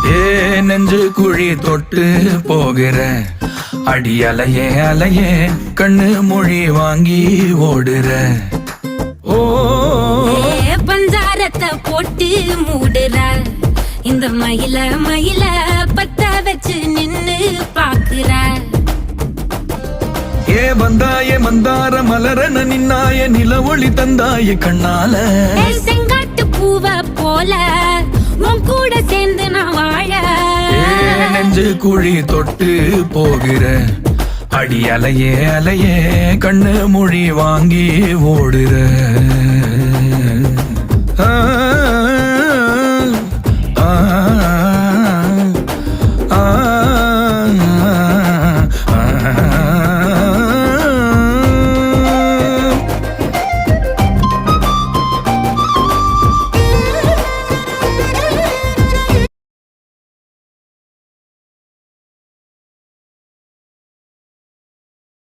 ஏ நெஞ்சு குழி தொட்டு போகிற அடி அலையே அலையே கண்ணு மொழி வாங்கி ஓடுற. ஓ பஞ்சாரத்தை போட்டு மூடுற இந்த மயில மயில பத்த வச்சு நின்னு பாக்குற. ஏ வந்தாய மந்தார மலரன நின்னாய நில ஒளி தந்தாய கண்ணால. செங்காட்டு பூவ போல உன் கூட சேர்ந்து நான் வாழ. நெஞ்சு குழி தொட்டு போகிற அடி அலையே அலையே கண்ணு மொழி வாங்கி ஓடுற. ஆ ஆ